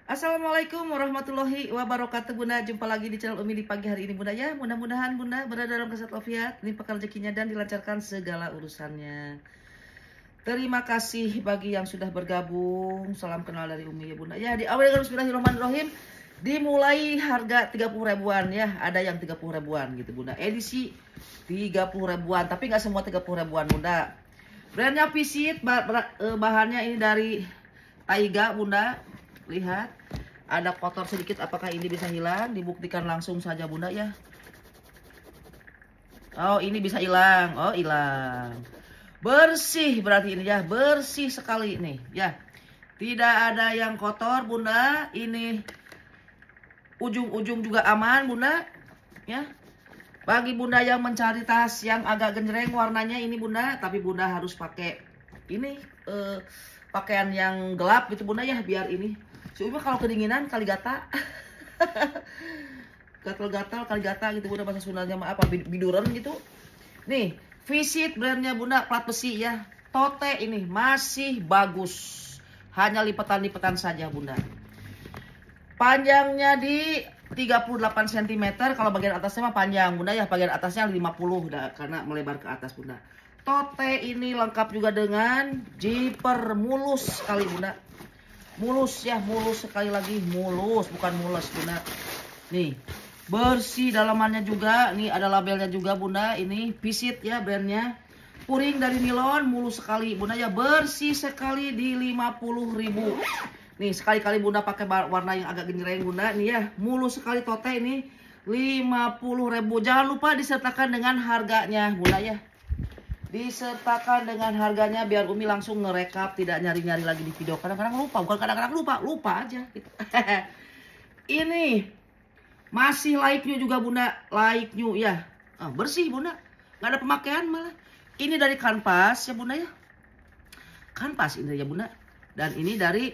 Assalamualaikum warahmatullahi wabarakatuh Bunda. Jumpa lagi di channel Umi di pagi hari ini Bunda ya. Mudah-mudahan Bunda berada dalam kesehatan walafiat, limpahkan rezekinya dan dilancarkan segala urusannya. Terima kasih bagi yang sudah bergabung. Salam kenal dari Umi ya Bunda. Ya, di awal dengan bismillahirrahmanirrahim. Dimulai harga 30 ribuan ya. Ada yang 30 ribuan gitu Bunda. Edisi 30 ribuan, tapi nggak semua 30 ribuan Bunda. Brandnya Visit, bahannya ini dari Taiga Bunda. Lihat, ada kotor sedikit, apakah ini bisa hilang? Dibuktikan langsung saja Bunda ya. Oh, ini bisa hilang. Oh, hilang. Bersih berarti ini ya, bersih sekali nih ya. Tidak ada yang kotor Bunda. Ini ujung-ujung juga aman Bunda ya. Bagi Bunda yang mencari tas yang agak genjreng warnanya ini Bunda, tapi Bunda harus pakai ini pakaian yang gelap gitu Bunda ya, biar ini. Cuma kalau kedinginan kali gata. Gatal-gatal kali gata gitu Bunda, bahasa Sundanya mah apa, biduran gitu. Nih, Visit brandnya Bunda, plat besi ya. Tote ini masih bagus. Hanya lipatan-lipatan saja Bunda. Panjangnya di 38 cm, kalau bagian atasnya mah panjang Bunda ya, bagian atasnya 50 udah karena melebar ke atas Bunda. Tote ini lengkap juga dengan zipper mulus sekali Bunda. Mulus ya, mulus sekali lagi, mulus bukan mules Bunda. Nih, bersih dalamannya juga. Nih ada labelnya juga Bunda. Ini Visit ya brandnya. Puring dari nilon, mulus sekali Bunda ya, bersih sekali di 50.000. Nih sekali-kali Bunda pakai warna yang agak genjreng Bunda. Nih ya, mulus sekali tote ini 50.000. Jangan lupa disertakan dengan harganya Bunda ya. Disertakan dengan harganya biar Umi langsung ngerekap, tidak nyari-nyari lagi di video. Kadang-kadang lupa, bukan kadang-kadang lupa aja gitu. Ini masih like new juga Bunda, like new ya. Bersih Bunda, nggak ada pemakaian malah. Ini dari kanvas ya Bunda ya. Kanvas ini ya Bunda. Dan ini dari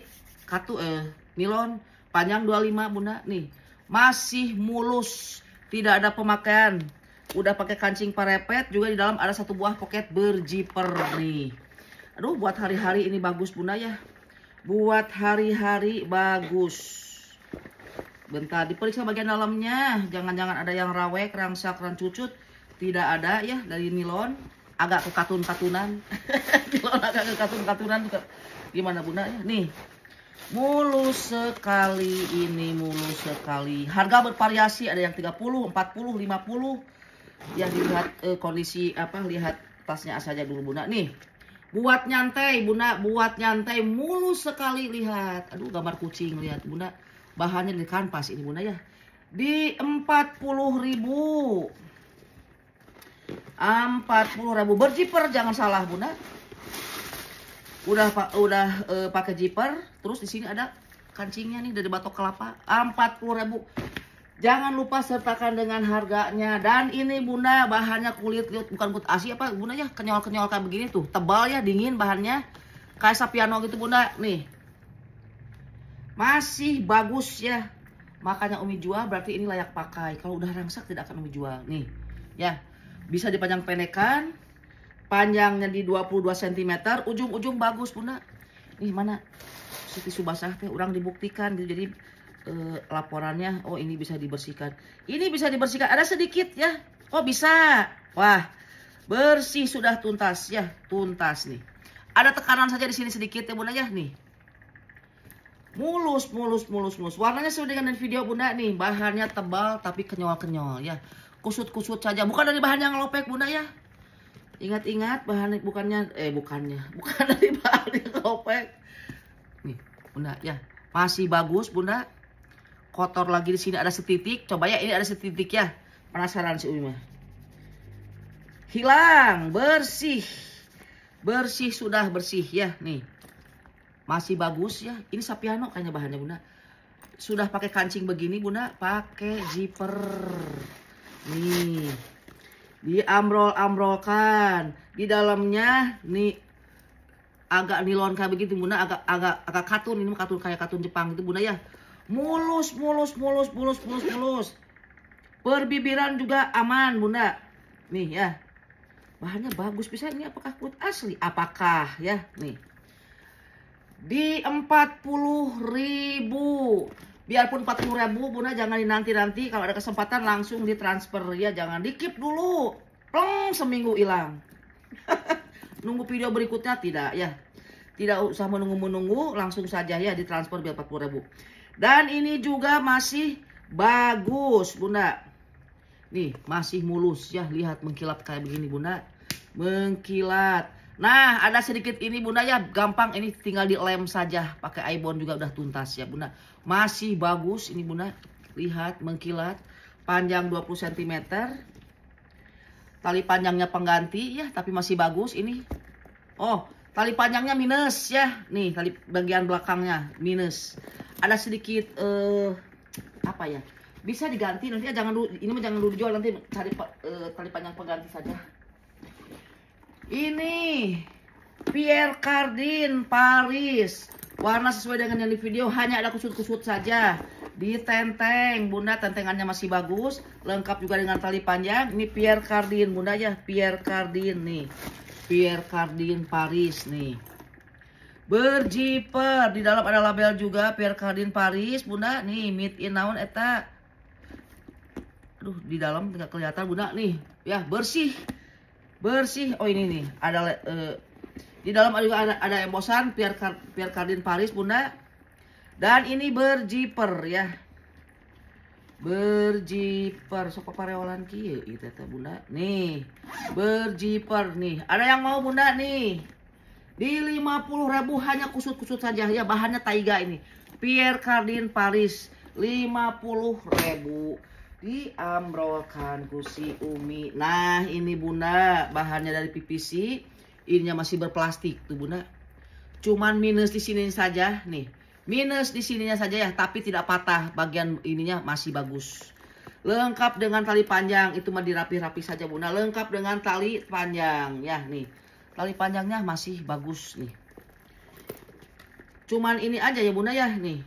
nilon panjang 25 Bunda. Nih, masih mulus, tidak ada pemakaian. Udah pakai kancing parepet, juga di dalam ada satu buah pocket berzipper nih. Aduh, buat hari-hari ini bagus Bunda ya. Buat hari-hari bagus. Bentar, diperiksa bagian dalamnya. Jangan-jangan ada yang rawek, rangsak, rancucut. Tidak ada ya, dari nilon. Agak ke katun-katunan. Nilon agak ke katun-katunan juga. Gimana Bunda ya? Nih, mulus sekali ini, mulus sekali. Harga bervariasi, ada yang 30, 40, 50. Ya dilihat kondisi lihat tasnya saja dulu Bunda. Nih, buat nyantai Bunda, buat nyantai mulus sekali, lihat. Aduh, gambar kucing, lihat Bunda. Bahannya dari kanvas ini Bunda ya. Di 40.000. 40.000 berzipper, jangan salah Bunda. Udah pakai zipper, terus di sini ada kancingnya nih dari batok kelapa. 40.000. Jangan lupa sertakan dengan harganya. Dan ini Bunda bahannya kulit, bukan kulit asli apa Bunda ya, kenyol-kenyol kayak begini tuh. Tebal ya, dingin bahannya. Kayak sapiano gitu Bunda. Nih. Masih bagus ya. Makanya Umi jual, berarti ini layak pakai. Kalau udah rangsak tidak akan Umi jual. Nih. Ya. Bisa dipanjang pendekan. Panjangnya di 22 cm. Ujung-ujung bagus Bunda. Nih mana? Tisu basah teh orang dibuktikan gitu. Jadi laporannya, oh ini bisa dibersihkan, ini bisa dibersihkan, ada sedikit ya, oh bisa, wah bersih sudah tuntas ya, tuntas nih, ada tekanan saja di sini sedikit ya Bunda ya. Nih mulus, warnanya sesuai dengan video Bunda. Nih bahannya tebal tapi kenyol-kenyol ya, kusut-kusut saja, bukan dari bahan yang lopek Bunda ya. Ingat-ingat bahan bukan dari bahan yang lopek. Nih Bunda ya, masih bagus Bunda. Kotor lagi di sini ada setitik. Coba ya, ini ada setitik ya. Penasaran si Umi mah. Hilang, bersih. Bersih, sudah bersih ya. Nih. Masih bagus ya. Ini sapiano kayaknya bahannya Bunda. Sudah pakai kancing begini Bunda, pakai zipper. Nih. Diambrol-ambrolkan. Di dalamnya nih agak nilon kayak begitu Bunda, agak katun, ini katun kayak katun Jepang gitu Bunda ya. Mulus. Perbibiran juga aman Bunda. Nih ya. Bahannya bagus, bisa ini apakah kulit asli? Apakah ya? Nih. Di 40.000. Biarpun 40.000 Bunda, jangan dinanti-nanti, kalau ada kesempatan langsung ditransfer ya, jangan di-keep dulu. Plong, seminggu hilang. Nunggu video berikutnya tidak ya. Tidak usah menunggu-menunggu, langsung saja ya ditransfer biar 40.000. Dan ini juga masih bagus Bunda. Nih, masih mulus ya, lihat mengkilat kayak begini Bunda. Mengkilat. Nah, ada sedikit ini Bunda ya, gampang ini tinggal dilem saja. Pakai iBond juga udah tuntas ya Bunda. Masih bagus ini Bunda. Lihat mengkilat. Panjang 20 cm. Tali panjangnya pengganti ya, tapi masih bagus ini. Oh, tali panjangnya minus ya. Nih, tali bagian belakangnya minus. Ada sedikit apa ya? Bisa diganti nanti ya, jangan dulu, ini mah jangan dulu dijual, nanti cari tali panjang pengganti saja. Ini Pierre Cardin Paris. Warna sesuai dengan yang di video, hanya ada kusut-kusut saja. Ditenteng Bunda, tentengannya masih bagus. Lengkap juga dengan tali panjang. Ini Pierre Cardin Bunda ya, Pierre Cardin nih. Pierre Cardin Paris nih. Berjiper, di dalam ada label juga Pierre Cardin Paris Bunda. Nih, made in naon eta. Aduh, di dalam nggak kelihatan Bunda nih. Ya, bersih. Bersih. Oh, ini nih. Ada di dalam juga ada embosan Pierre Cardin Paris Bunda. Dan ini berjiper ya. Berjiper sok pareolan kieu ieu teh Bunda. Nih, berjiper nih. Ada yang mau Bunda nih? Di 50.000 hanya kusut-kusut saja ya, bahannya taiga ini. Pierre Cardin Paris 50.000. Diambrolkan ku si Umi. Nah, ini Bunda, bahannya dari PVC. Ininya masih berplastik tuh Bunda. Cuman minus di sini saja nih. Minus di sininya saja ya, tapi tidak patah. Bagian ininya masih bagus. Lengkap dengan tali panjang, itu mah dirapi-rapi saja Bunda. Lengkap dengan tali panjang ya nih. Tali panjangnya masih bagus nih. Cuman ini aja ya Bunda ya nih.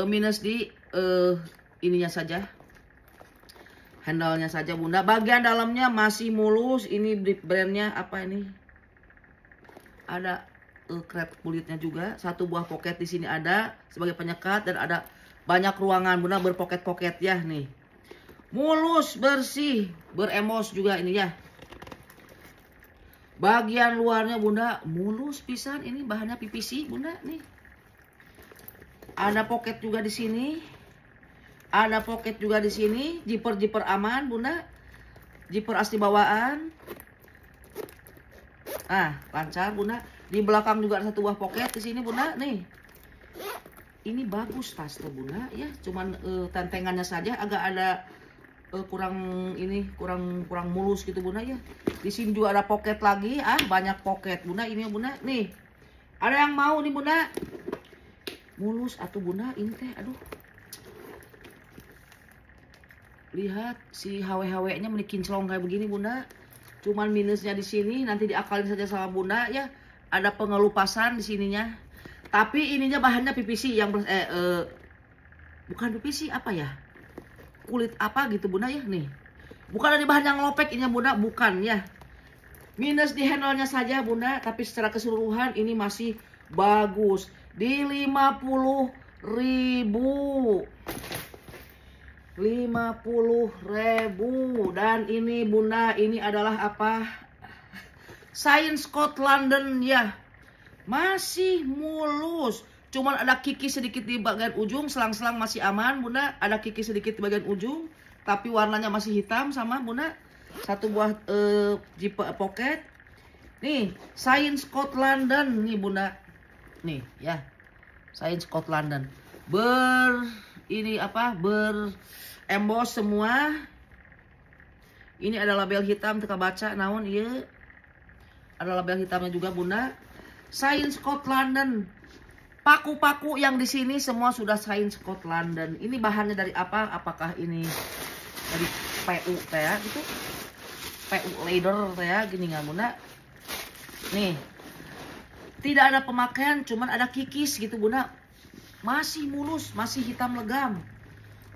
Minus di ininya saja. Handle-nya saja Bunda. Bagian dalamnya masih mulus. Ini brandnya apa ini? Ada kret kulitnya juga. Satu buah pocket di sini ada sebagai penyekat, dan ada banyak ruangan Bunda, berpoket-poket ya nih. Mulus, bersih, beremos juga ini ya. Bagian luarnya Bunda mulus pisan, ini bahannya PVC Bunda nih. Ada pocket juga di sini. Ada pocket juga di sini, zipper aman Bunda. Zipper asli bawaan. Ah, lancar Bunda. Di belakang juga ada satu buah pocket di sini Bunda nih. Ini bagus tas tuh Bunda ya, cuman tentengannya saja agak ada kurang mulus gitu Bunda ya. Di sini juga ada pocket lagi, banyak pocket Bunda ini ya Bunda nih. Ada yang mau nih Bunda? Mulus atuh Bunda ini teh, aduh. Lihat si HW-HW-nya menikinclong kayak begini Bunda. Cuman minusnya di sini, nanti diakalin saja sama Bunda ya. Ada pengelupasan di sininya. Tapi ininya bahannya PVC yang bukan PVC apa ya? Kulit apa gitu Bunda ya nih. Bukan dari bahan yang lopek ini Bunda, bukan ya. Minus di handle-nya saja Bunda, tapi secara keseluruhan ini masih bagus. Di 50.000. 50.000. Dan ini Bunda, ini adalah apa? Science Scott London ya. Masih mulus. Cuman ada kiki sedikit di bagian ujung, selang-selang masih aman Bunda. Ada kiki sedikit di bagian ujung, tapi warnanya masih hitam sama Bunda. Satu buah zipper pocket. Nih, Science Scott London nih Bunda. Nih ya. Science Scott London. Emboss semua. Ini ada label hitam, teka baca naon ieu. Ada label hitamnya juga Bunda. Science Scott London. Paku-paku yang di sini semua sudah Science Scott London. Ini bahannya dari apa? Apakah ini dari PU ya gitu? PU leather ya gini nggak Bunda? Nih. Tidak ada pemakaian, cuman ada kikis gitu Bunda. Masih mulus, masih hitam legam.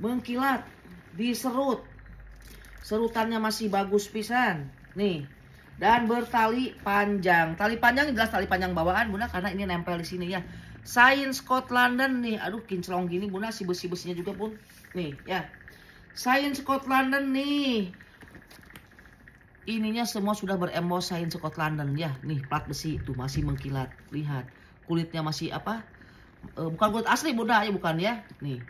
Mengkilat, diserut. Serutannya masih bagus pisan. Nih. Dan bertali panjang. Tali panjang jelas tali panjang bawaan Bunda, karena ini nempel di sini ya. Shine Scott London nih. Aduh kinclong gini Bunda, si besi-besinya juga Bun. Nih ya. Shine Scott London nih. Ininya semua sudah berembos Shine Scott London ya. Nih plat besi tuh masih mengkilat. Lihat. Kulitnya masih apa? Bukan kulit asli Bunda ya, bukan ya. Nih.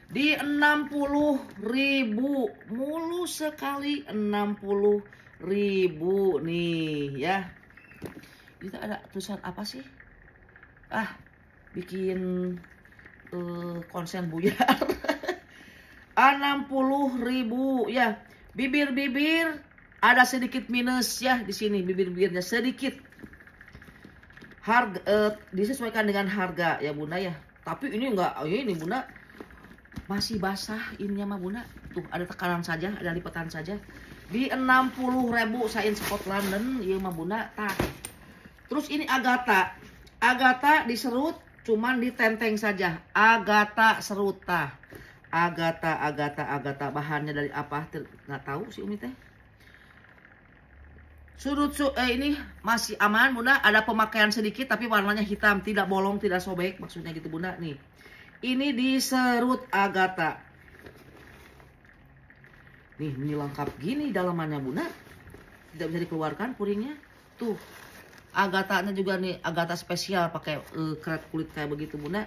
Di 60.000 mulus sekali, 60.000 nih ya. Itu ada tulisan apa sih? Bikin konsen buyar. 60.000 ya. Bibir-bibir ada sedikit minus ya di sini, bibir-bibirnya sedikit. Harga disesuaikan dengan harga ya Bunda ya. Tapi ini enggak, ini Bunda masih basah ininya mah Bunda. Tuh ada tekanan saja, ada lipatan saja. Di 60.000 Shine Scott London ya mah Bunda. Terus ini Agatha. Agatha diserut cuman ditenteng saja. Agatha serut tah. Agatha bahannya dari apa? Nggak tahu sih Umi teh. Ini masih aman Bunda. Ada pemakaian sedikit tapi warnanya hitam, tidak bolong, tidak sobek, maksudnya gitu Bunda. Nih. Ini diserut Agatha. Nih, ini lengkap gini dalamannya Bunda. Tidak bisa dikeluarkan puringnya. Tuh. Agathanya juga nih, Agatha spesial pakai keret kulit kayak begitu Bunda.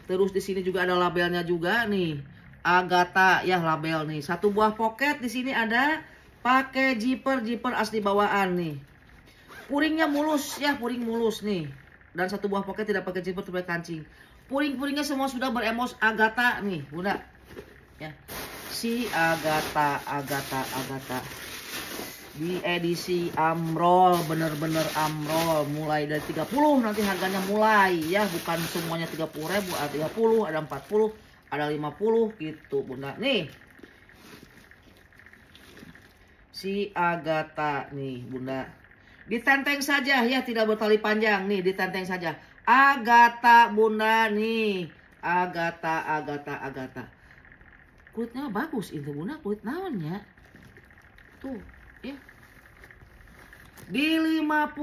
Terus di sini juga ada labelnya juga nih. Agatha ya label nih. Satu buah pocket di sini ada pakai zipper asli bawaan nih. Puringnya mulus ya, puring mulus nih. Dan satu buah pocket tidak pakai zipper, tidak pakai kancing. Puring-puringnya semua sudah berembos Agatha nih Bunda. Ya. Si Agatha. Di edisi Amrol, bener-bener Amrol, mulai dari 30 nanti harganya mulai ya, bukan semuanya 30.000, ada 30, ada 40, ada 50 gitu Bunda. Nih. Si Agatha nih Bunda. Ditenteng saja ya, tidak bertali panjang nih, ditenteng saja. Agatha Bunda nih. Agatha. Kulitnya bagus itu Bunda, kulit naonnya. Tuh. Ya. Di 50.000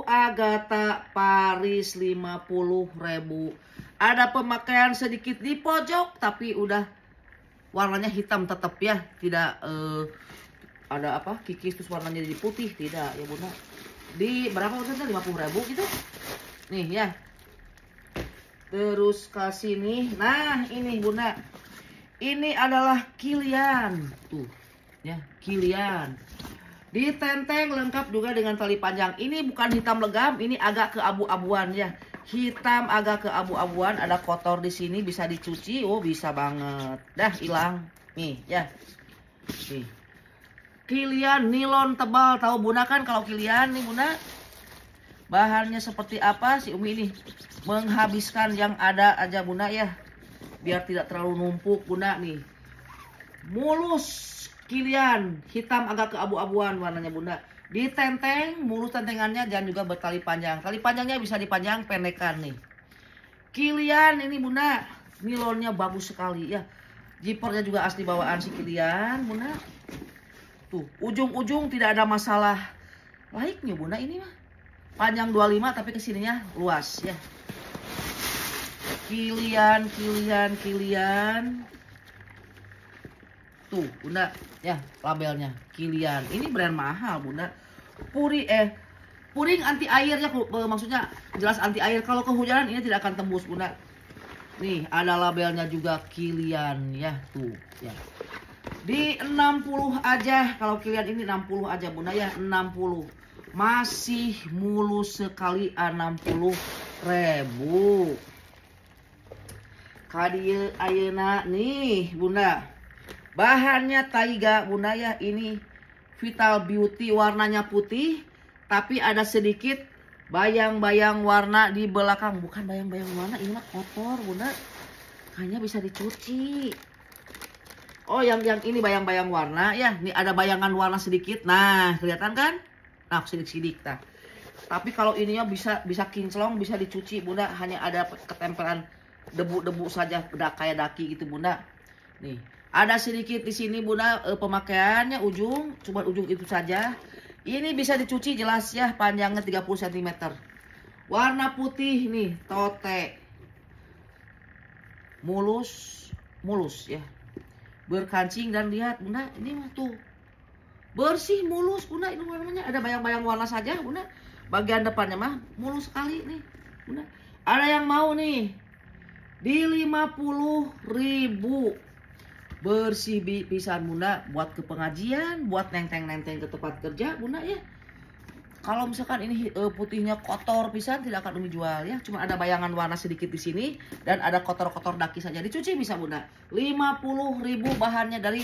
Agatha Paris, 50.000. Ada pemakaian sedikit di pojok tapi udah warnanya hitam tetap ya, tidak ada apa kikis terus warnanya jadi putih, tidak ya Bunda. Di berapa persennya? 50.000 gitu. Nih ya. Terus ke sini. Nah, ini Bunda. Ini adalah Kilian. Tuh. Ya, Kilian. Ditenteng lengkap juga dengan tali panjang. Ini bukan hitam legam, ini agak keabu-abuan ya. Hitam agak keabu-abuan, ada kotor di sini bisa dicuci. Oh, bisa banget. Dah hilang. Nih, ya. Nih. Kilian nilon tebal, tahu Bunda kan kalau Kilian nih Bunda. Bahannya seperti apa si Umi ini? Menghabiskan yang ada aja Bunda ya. Biar tidak terlalu numpuk Bunda nih. Mulus Kilian, hitam agak keabu-abuan warnanya Bunda. Ditenteng, mulus tentengannya dan juga bertali panjang. Tali panjangnya bisa dipanjang pendekan nih. Kilian ini Bunda, nilonnya bagus sekali ya. Zippernya juga asli bawaan si Kilian Bunda. Tuh, ujung-ujung tidak ada masalah laiknya Bunda ini mah. Panjang 25 tapi kesininya luas ya. Kilian. Tuh Bunda ya labelnya Kilian. Ini brand mahal Bunda. Puring anti air ya, maksudnya jelas anti air. Kalau kehujanan ini tidak akan tembus Bunda. Nih ada labelnya juga Kilian ya tuh ya. Di 60 aja kalau Kilian ini 60 aja Bunda ya, 60. Masih mulus sekali 60.000. Kadieu ayeuna nih Bunda. Bahannya Taiga Bunda ya, ini Vital Beauty warnanya putih tapi ada sedikit bayang-bayang warna di belakang. Bukan bayang-bayang warna, ini mah kotor Bunda. Kayaknya bisa dicuci. Oh yang ini bayang-bayang warna ya. Nih ada bayangan warna sedikit. Nah kelihatan kan? Nah sidik-sidik nah. Tapi kalau ininya bisa kinclong, bisa dicuci Bunda. Hanya ada ketempelan debu-debu saja, kayak daki gitu Bunda. Nih ada sedikit di sini Bunda pemakaiannya cuma ujung itu saja. Ini bisa dicuci jelas ya, panjangnya 30 cm. Warna putih nih, tote. Mulus ya. Berkancing dan lihat Bunda, ini mah tuh bersih mulus Bunda, ini warnanya ada bayang-bayang warna saja Bunda. Bagian depannya mah mulus sekali nih Bunda. Ada yang mau nih di 50.000. Bersih pisan Bunda, buat ke pengajian, buat nenteng-nenteng ke tempat kerja Bunda ya. Kalau misalkan ini putihnya kotor pisan tidak akan Umi jual ya. Cuma ada bayangan warna sedikit di sini dan ada kotor-kotor daki saja. Dicuci bisa Bunda. 50.000 bahannya dari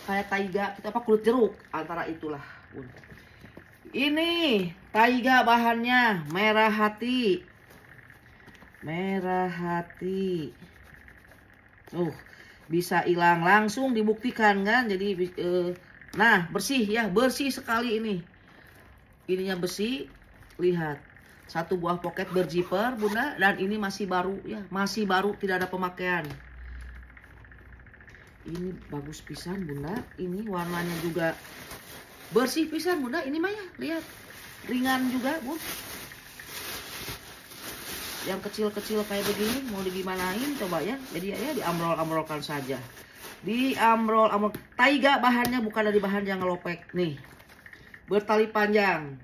kayak taiga, kita apa kulit jeruk antara itulah Bunda. Ini taiga bahannya merah hati. Merah hati. Bisa hilang langsung dibuktikan kan. Jadi nah, bersih ya, bersih sekali ini. Ininya besi, lihat. Satu buah poket berzipper Bunda, dan ini masih baru ya, masih baru, tidak ada pemakaian. Ini bagus pisan Bunda, ini warnanya juga bersih pisan Bunda, ini mah ya, lihat. Ringan juga Bu. Yang kecil-kecil kayak begini mau digimanain coba ya. Jadi ya diamrol-amrolkan saja. Diamrol. Taiga bahannya bukan dari bahan yang ngelopek nih. Bertali panjang,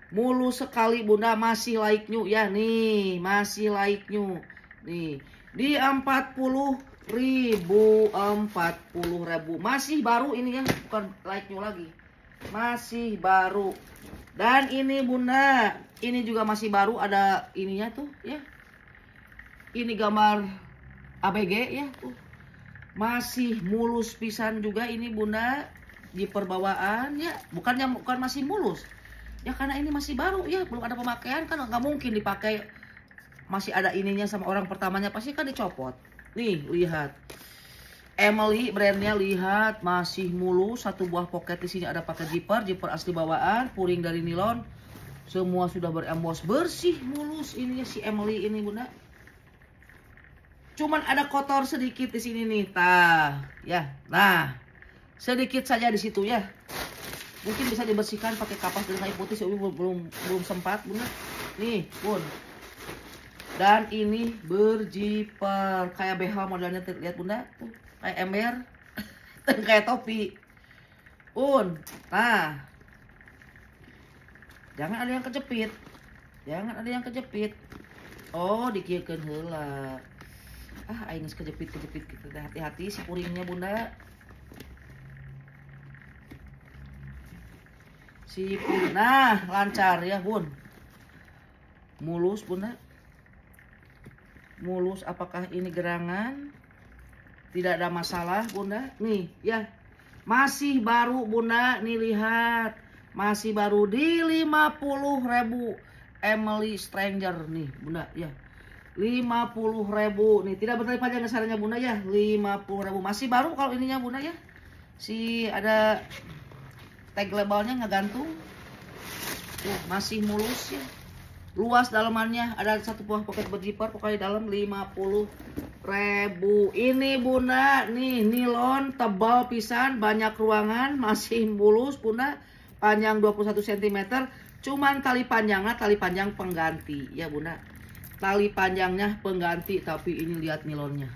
mulus sekali Bunda, masih like new ya nih, masih like new nih di 40.000, 40.000 masih baru ini ya, bukan like new lagi, masih baru. Dan ini Bunda, ini juga masih baru, ada ininya tuh ya, ini gambar ABG ya tuh, masih mulus pisan juga ini Bunda. Di perbawaan ya, bukan masih mulus ya, karena ini masih baru ya, belum ada pemakaian kan, nggak mungkin dipakai. Masih ada ininya sama orang pertamanya, pasti kan dicopot. Nih lihat, Emily brandnya, lihat masih mulus. Satu buah poket di sini ada pakai zipper asli bawaan, puring dari nilon, semua sudah berembos, bersih mulus ininya si Emily ini Bunda. Cuman ada kotor sedikit di sini nih, ya, nah. Sedikit saja di situ ya. Mungkin bisa dibersihkan pakai kapas dan kayu putih, saya belum sempat Bunda. Nih, Bun. Dan ini berjiper kayak BH modelnya, lihat Bunda, tuh kayak ember, kayak topi. Bun. Nah. Jangan ada yang kejepit. Jangan ada yang kejepit. Oh, dikiekeun heula. Aing geus kejepit gitu. Hati-hati si puringnya Bunda. Nah, lancar ya Bun. Mulus Bunda. Mulus, apakah ini gerangan? Tidak ada masalah Bunda. Nih ya, masih baru Bunda. Nih lihat, masih baru di 50.000. Emily Stranger nih Bunda ya, 50.000 nih, tidak bertali panjang dasarnya Bunda ya, 50.000 masih baru kalau ininya Bunda ya. Si ada tag labelnya ngegantung tuh, masih mulus ya, luas dalamannya, ada satu buah poket berzipper pokoknya dalam 50.000 ini Bunda. Nih nilon tebal pisan, banyak ruangan, masih mulus Bunda, panjang 21 cm. Cuman tali panjangnya tali panjang pengganti ya Bunda, tali panjangnya pengganti, tapi ini lihat nilonnya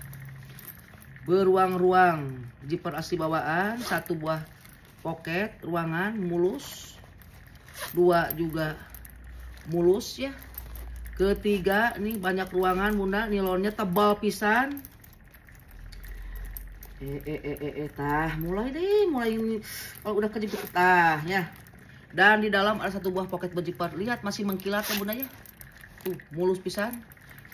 beruang-ruang, zipper asli bawaan, satu buah poket ruangan mulus, dua juga mulus ya, ketiga nih banyak ruangan Bunda, nilonnya tebal pisan. Mulai ini kalau udah kejepit ya. Dan di dalam ada satu buah poket berzipper, lihat masih mengkilat ya Bunda ya, tuh mulus pisan.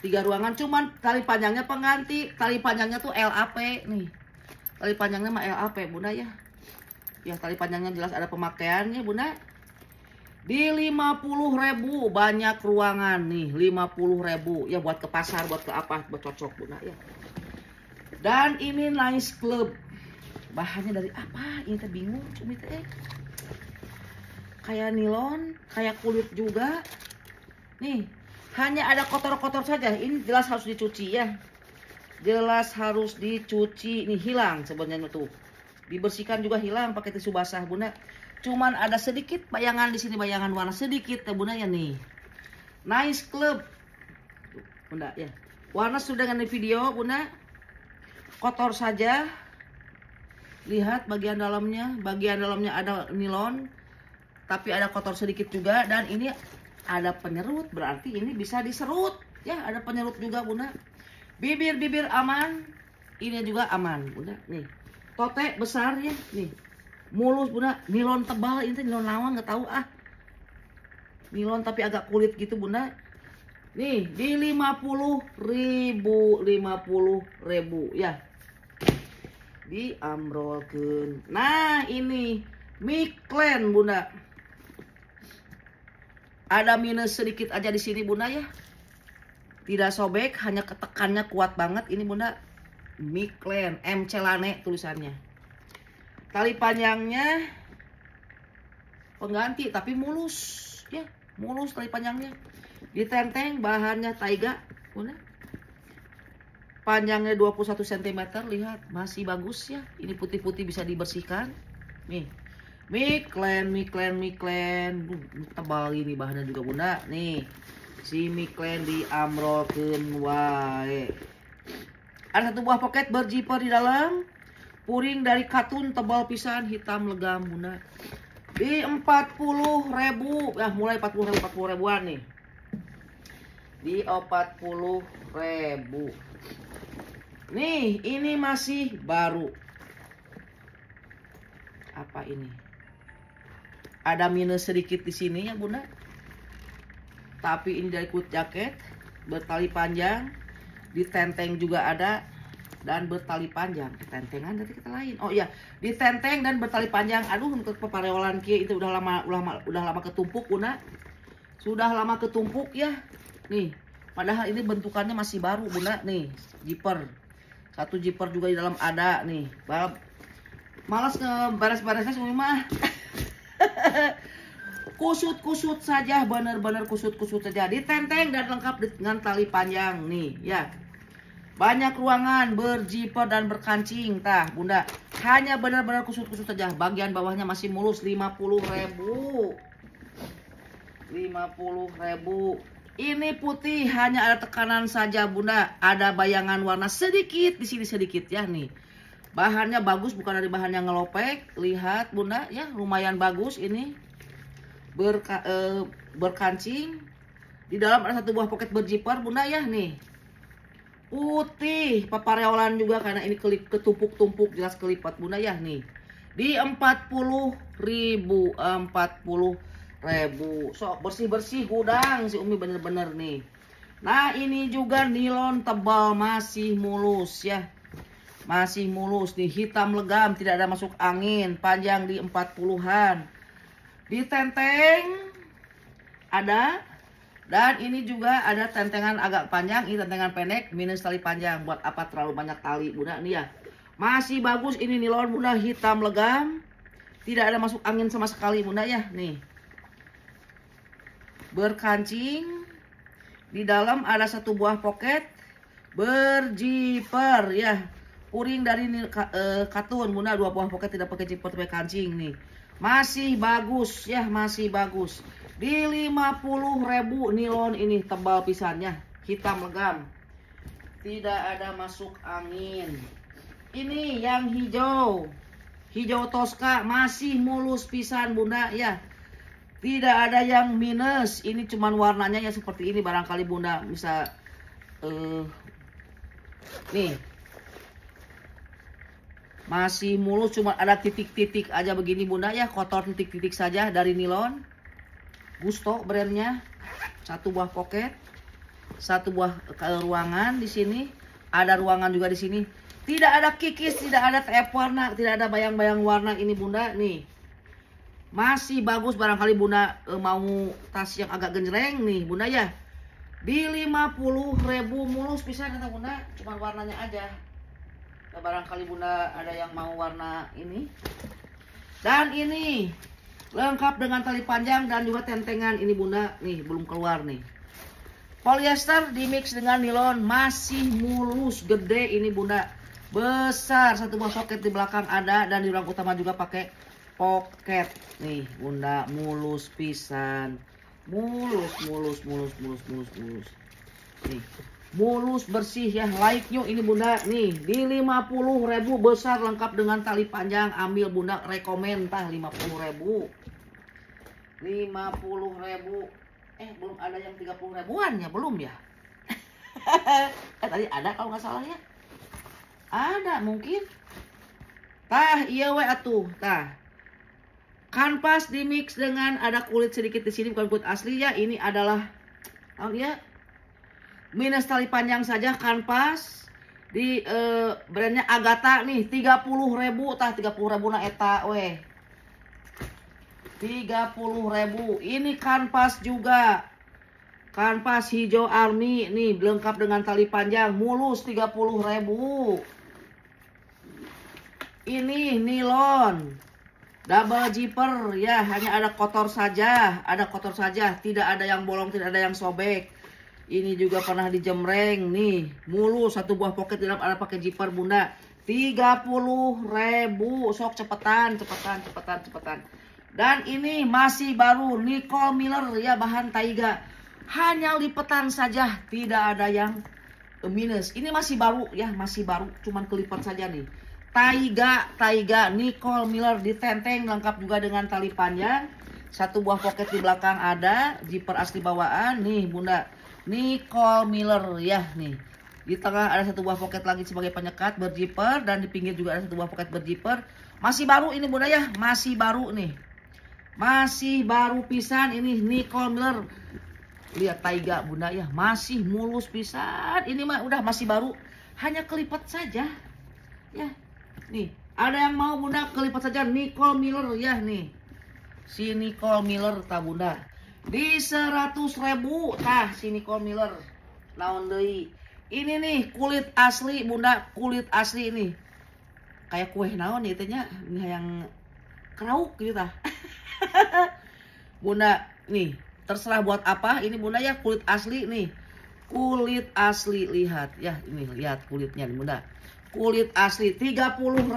3 ruangan, cuman tali panjangnya pengganti, tali panjangnya tuh LAP nih, tali panjangnya mah LAP Bunda ya. Ya tali panjangnya jelas ada pemakaiannya Bunda. Di 50.000 banyak ruangan nih, 50.000 ya, buat ke pasar, buat ke apa, buat cocok Bunda ya. Dan ini nice club, bahannya dari apa ini teh bingung cumi teh, kayak nilon, kayak kulit juga nih, hanya ada kotor-kotor saja. Ini jelas harus dicuci ya, jelas harus dicuci nih, hilang sebenarnya tuh, dibersihkan juga hilang pakai tisu basah Bunda. Cuman ada sedikit bayangan di sini, bayangan warna sedikit ya Bunda ya nih. Nice Club. Bunda ya. Warna sudah dengan video, Bunda. Kotor saja. Lihat bagian dalamnya. Bagian dalamnya ada nilon. Tapi ada kotor sedikit juga. Dan ini ada penyerut. Berarti ini bisa diserut. Ya, ada penyerut juga, Bunda. Bibir-bibir aman. Ini juga aman, Bunda. Nih. Tote besar ya. Nih. Mulus, Bunda. Nilon tebal. Ini nilon lawan, nggak tahu ah. Nilon tapi agak kulit gitu, Bunda. Nih, di 50.000 ya. Diamrolkeun. Nah, ini Michelin, Bunda. Ada minus sedikit aja di sini, Bunda ya. Tidak sobek, hanya ketekannya kuat banget ini, Bunda. Michelin, M Celane tulisannya. Tali panjangnya pengganti tapi mulus ya, mulus tali panjangnya. Ditenteng bahannya Taiga, Bunda. Panjangnya 21 cm, lihat masih bagus ya. Ini putih-putih bisa dibersihkan. Nih. Michelin. Tebal ini bahannya juga, Bunda. Nih. Si Michelin diamrolkeun wae. Ada satu buah poket berjiper di dalam. Puring dari katun tebal pisan hitam legam, Bunda. Di 40.000. Ya, mulai 40 ribuan nih. Di 40.000. Nih, ini masih baru. Apa ini? Ada minus sedikit di sini ya, Bunda. Tapi ini dari kulit jaket, bertali panjang, ditenteng juga ada, dan bertali panjang. Ditentengan dari kita lain. Oh iya, ditenteng dan bertali panjang. Aduh, untuk pepareolan kia itu udah lama ketumpuk, Bunda. Sudah lama ketumpuk ya. Nih, padahal ini bentukannya masih baru, Bunda. Nih, zipper. Satu zipper juga di dalam ada nih. Malas ngeberes-beresnya semua mah. Kusut-kusut saja, bener-bener kusut-kusut saja. Ditenteng dan lengkap dengan tali panjang nih ya. Banyak ruangan, berjiper dan berkancing. Tah, Bunda. Hanya benar-benar kusut-kusut saja. Bagian bawahnya masih mulus. 50.000. 50.000. Ini putih, hanya ada tekanan saja, Bunda. Ada bayangan warna sedikit di sini sedikit ya nih. Bahannya bagus, bukan dari bahan yang ngelopek. Lihat, Bunda, ya lumayan bagus ini. Berkancing. Di dalam ada satu buah poket berjiper, Bunda ya nih. Putih, papareolan juga karena ini ketumpuk-tumpuk, jelas kelipat, Bunda ya nih. Di 40.000, 40.000. So, bersih-bersih gudang si Umi bener-bener nih. Nah, ini juga nilon tebal, masih mulus ya. Masih mulus nih, hitam legam, tidak ada masuk angin, panjang di 40-an. Ditenteng ada, dan ini juga ada tentengan agak panjang, ini tentengan pendek minus tali panjang. Buat apa terlalu banyak tali, Bunda nih ya. Masih bagus ini nilon, Bunda, hitam legam. Tidak ada masuk angin sama sekali, Bunda ya. Nih. Berkancing. Di dalam ada satu buah poket berjiper ya. Puring dari katun, Bunda. Dua buah poket tidak pakai jiper, pakai kancing nih. Masih bagus ya, masih bagus. Di 50.000 nilon ini tebal pisannya, hitam legam. Tidak ada masuk angin. Ini yang hijau. Hijau Tosca masih mulus pisan, Bunda ya. Tidak ada yang minus. Ini cuman warnanya ya seperti ini, barangkali Bunda bisa nih. Masih mulus, cuma ada titik-titik aja begini, Bunda ya. Kotor titik-titik saja dari nilon. Gusto brandnya. Satu buah poket. Satu buah ruangan di sini. Ada ruangan juga di sini. Tidak ada kikis, tidak ada TF warna, tidak ada bayang-bayang warna ini, Bunda nih. Masih bagus, barangkali Bunda mau tas yang agak genjreng nih, Bunda ya. Di 50.000 mulus pisan kata Bunda, cuma warnanya aja. Nah, barangkali Bunda ada yang mau warna ini. Dan ini lengkap dengan tali panjang dan juga tentengan ini, Bunda. Nih, belum keluar nih. Polyester dimix dengan nilon, masih mulus, gede ini, Bunda. Besar, satu buah soket di belakang ada, dan di ruang utama juga pakai poket. Nih, Bunda, mulus pisan. mulus. Nih, mulus bersih ya. Like new ini bunda nih di 50.000 besar lengkap dengan tali panjang. Ambil bunda, rekomen tah 50.000. 50.000. Belum ada yang 30.000-an ya, belum ya? Tadi ada kalau nggak salah ya. Ada mungkin. Tah, iya we atuh, tah. Kanvas di mix dengan ada kulit sedikit di sini, bukan kulit asli ya. Ini adalah ya minus tali panjang saja kanvas di brandnya Agatha nih 30.000 tah 30.000 na eta we. 30.000. Ini kanvas juga. Kanvas hijau army nih lengkap dengan tali panjang mulus 30.000. Ini nilon double zipper ya, hanya ada kotor saja, tidak ada yang bolong, tidak ada yang sobek. Ini juga pernah dijemreng nih, mulus satu buah pocket di dalam ada pakai zipper bunda. 30.000, sok cepetan. Dan ini masih baru Nicole Miller ya, bahan taiga. Hanya lipetan saja, tidak ada yang minus. Ini masih baru ya, cuman kelipat saja nih. Taiga Nicole Miller ditenteng lengkap juga dengan tali panjang. Satu buah pocket di belakang ada, zipper asli bawaan nih bunda. Nicole Miller ya nih. Di tengah ada satu buah pocket lagi sebagai penyekat berzipper dan di pinggir juga ada satu buah pocket berzipper. Masih baru ini bunda ya, masih baru nih. Masih baru pisan ini Nicole Miller. Lihat taiga bunda ya, masih mulus pisan. Ini mah udah masih baru, hanya kelipat saja. Ya. Nih, ada yang mau bunda kelipat saja Nicole Miller ya nih. Si Nicole Miller tah bunda. Di 100.000 tah si Nicole Miller. Naon deui? Ini nih kulit asli bunda, kulit asli nih. Kayak kue naon ya nya, yang krauk gitu tah. Bunda, nih, terserah buat apa. Ini bunda ya kulit asli nih. Kulit asli, lihat ya, ini lihat kulitnya nih bunda. Kulit asli 30.000.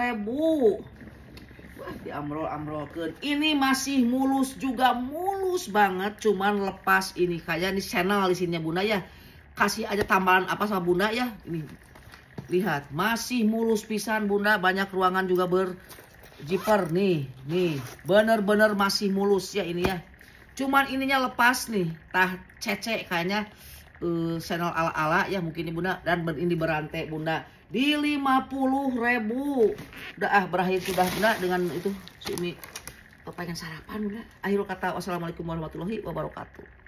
Wah, diamrol-amrolkeun. Ini masih mulus juga, mulus banget, cuman lepas ini kayak di channel di sininya bunda ya. Kasih aja tambahan apa sama bunda ya. Ini lihat, masih mulus pisan bunda, banyak ruangan juga berzipper nih. Bener-bener masih mulus ya ini ya. Cuman ininya lepas nih, tah cece kayaknya channel ala-ala ya mungkin ini bunda, dan ini berantai bunda. Di 50.000. Udah berakhir sudah bunda dengan itu sini pengen sarapan bunda. Akhirul kata wassalamualaikum warahmatullahi wabarakatuh.